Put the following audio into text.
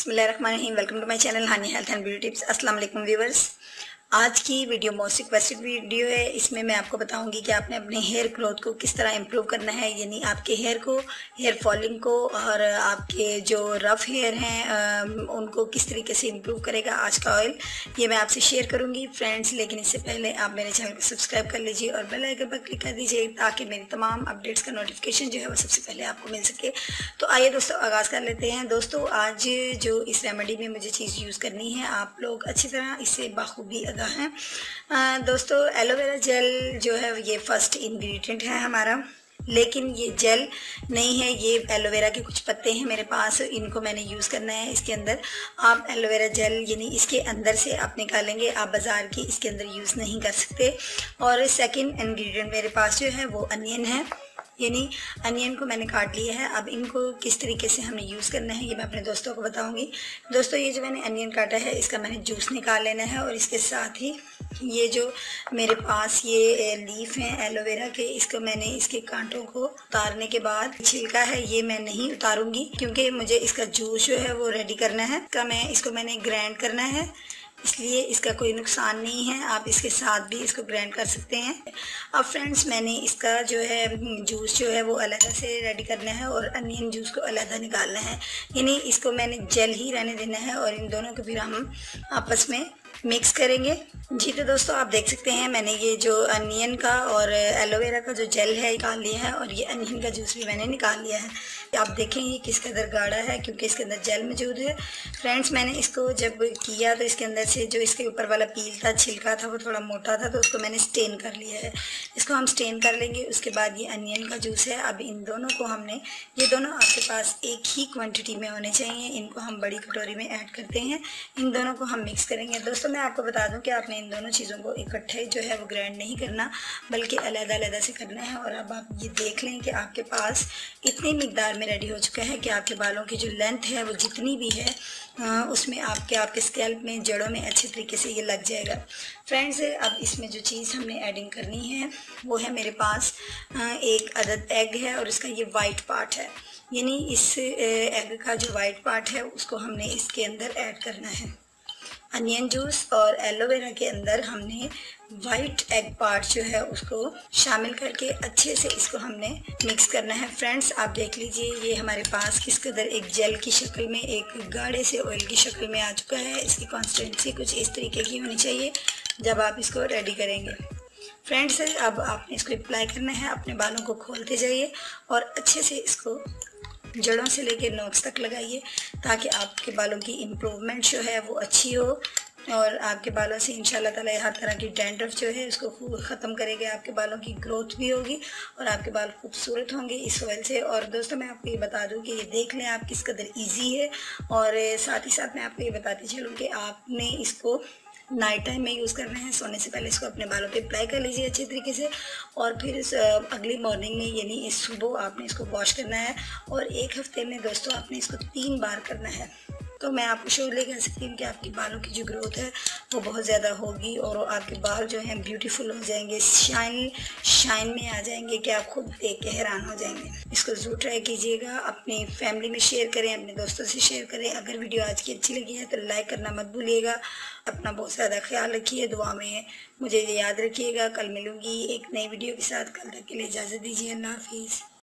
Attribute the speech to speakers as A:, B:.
A: बिस्मिल्लाहिर्रहमानिर्रहीम। Welcome to my channel हानी health and beauty tips. अस्सलाम वालेकुम व्यूवर्स। आज की वीडियो मोस्ट रिक्वेस्टेड वीडियो है। इसमें मैं आपको बताऊंगी कि आपने अपने हेयर ग्रोथ को किस तरह इम्प्रूव करना है, यानी आपके हेयर को, हेयर फॉलिंग को और आपके जो रफ हेयर हैं उनको किस तरीके से इम्प्रूव करेगा आज का ऑयल, ये मैं आपसे शेयर करूंगी फ्रेंड्स। लेकिन इससे पहले आप मेरे चैनल को सब्सक्राइब कर लीजिए और बेल आइकन पर क्लिक कर दीजिए ताकि मेरी तमाम अपडेट्स का नोटिफिकेशन जो है वो सबसे पहले आपको मिल सके। तो आइए दोस्तों आगाज़ कर लेते हैं। दोस्तों आज जो इस रेमेडी में मुझे चीज़ यूज़ करनी है, आप लोग अच्छी तरह इससे बाखूबी आगाह हैं। दोस्तों एलोवेरा जेल जो है ये फर्स्ट इंग्रेडिएंट है हमारा, लेकिन ये जेल नहीं है, ये एलोवेरा के कुछ पत्ते हैं मेरे पास, इनको मैंने यूज़ करना है इसके अंदर। आप एलोवेरा जेल यानी इसके अंदर से आप निकालेंगे, आप बाज़ार की इसके अंदर यूज़ नहीं कर सकते। और सेकंड इंग्रेडिएंट मेरे पास जो है वो अनियन है, यानी अनियन को मैंने काट लिया है। अब इनको किस तरीके से हमें यूज़ करना है ये मैं अपने दोस्तों को बताऊंगी। दोस्तों ये जो मैंने अनियन काटा है इसका मैंने जूस निकाल लेना है, और इसके साथ ही ये जो मेरे पास ये लीफ हैं एलोवेरा के, इसको मैंने इसके कांटों को उतारने के बाद छिलका है ये मैं नहीं उतारूंगी, क्योंकि मुझे इसका जूस जो है वो रेडी करना है। इसको मैंने ग्राइंड करना है, इसलिए इसका कोई नुकसान नहीं है, आप इसके साथ भी इसको ग्राइंड कर सकते हैं। अब फ्रेंड्स मैंने इसका जो है जूस जो है वो अलग से रेडी करना है और अनियन जूस को अलग निकालना है, यानी इसको मैंने जेल ही रहने देना है और इन दोनों को भी हम आपस में मिक्स करेंगे। जी तो दोस्तों आप देख सकते हैं मैंने ये जो अनियन का और एलोवेरा का जो जेल है निकाल लिया है, और ये अनियन का जूस भी मैंने निकाल लिया है। आप देखें ये किस कदर गाढ़ा है, क्योंकि इसके अंदर जेल मौजूद है। फ्रेंड्स मैंने इसको जब किया तो इसके अंदर से जो इसके ऊपर वाला पील था, छिलका था, वो थोड़ा मोटा था, तो उसको मैंने स्टेन कर लिया है। इसको हम स्टेन कर लेंगे। उसके बाद ये अनियन का जूस है, अब इन दोनों को हमने, ये दोनों आपके पास एक ही क्वान्टिटी में होने चाहिए, इनको हम बड़ी कटोरी में ऐड करते हैं। इन दोनों को हम मिक्स करेंगे। दोस्तों मैं आपको बता दूं कि आपने इन दोनों चीज़ों को इकट्ठे जो है वो ग्राइंड नहीं करना, बल्कि अलग-अलग से करना है। और अब आप ये देख लें कि आपके पास इतनी मिकदार में रेडी हो चुका है कि आपके बालों की जो लेंथ है वो जितनी भी है उसमें आपके स्कैल्प में, जड़ों में अच्छे तरीके से ये लग जाएगा। फ्रेंड्स अब इसमें जो चीज़ हमने एडिंग करनी है वो है मेरे पास एक अदद एग है, और इसका ये वाइट पार्ट है, यानी इस एग का जो वाइट पार्ट है उसको हमने इसके अंदर ऐड करना है। अनियन जूस और एलोवेरा के अंदर हमने वाइट एग पार्ट जो है उसको शामिल करके अच्छे से इसको हमने मिक्स करना है। फ्रेंड्स आप देख लीजिए ये हमारे पास किस कदर एक जेल की शक्ल में, एक गाढ़े से ऑयल की शक्ल में आ चुका है। इसकी कंसिस्टेंसी कुछ इस तरीके की होनी चाहिए जब आप इसको रेडी करेंगे। फ्रेंड्स अब आपने इसको अप्लाई करना है, अपने बालों को खोलते जाइए और अच्छे से इसको जड़ों से लेकर नोक्स तक लगाइए, ताकि आपके बालों की इम्प्रूवमेंट जो है वो अच्छी हो, और आपके बालों से इंशाल्लाह ताला हर तरह की डैंड्रफ जो है उसको ख़त्म करेगा। आपके बालों की ग्रोथ भी होगी और आपके बाल खूबसूरत होंगे इस ऑयल से। और दोस्तों मैं आपको ये बता दूं कि ये देख लें आप किस कदर ईजी है, और साथ ही साथ मैं आपको ये बताती चलूँ कि आपने इसको नाइट टाइम में यूज़ करना है। सोने से पहले इसको अपने बालों पे अप्लाई कर लीजिए अच्छे तरीके से, और फिर अगली मॉर्निंग में यानी इस सुबह आपने इसको वॉश करना है, और एक हफ्ते में दोस्तों आपने इसको 3 बार करना है। तो मैं आपको श्योरली कह सकती हूँ कि आपके बालों की जो ग्रोथ है वो बहुत ज़्यादा होगी, और आपके बाल जो हैं ब्यूटीफुल हो जाएंगे, शाइन में आ जाएंगे कि आप खुद देख के हैरान हो जाएंगे। इसको ज़रूर ट्राई कीजिएगा, अपनी फैमिली में शेयर करें, अपने दोस्तों से शेयर करें। अगर वीडियो आज की अच्छी लगी है तो लाइक करना मत भूलिएगा। अपना बहुत ज़्यादा ख्याल रखिए, दुआ में मुझे याद रखिएगा। कल मिलूँगी एक नई वीडियो के साथ, कल तक के लिए इजाज़त दीजिए। अल्लाह हाफिज़।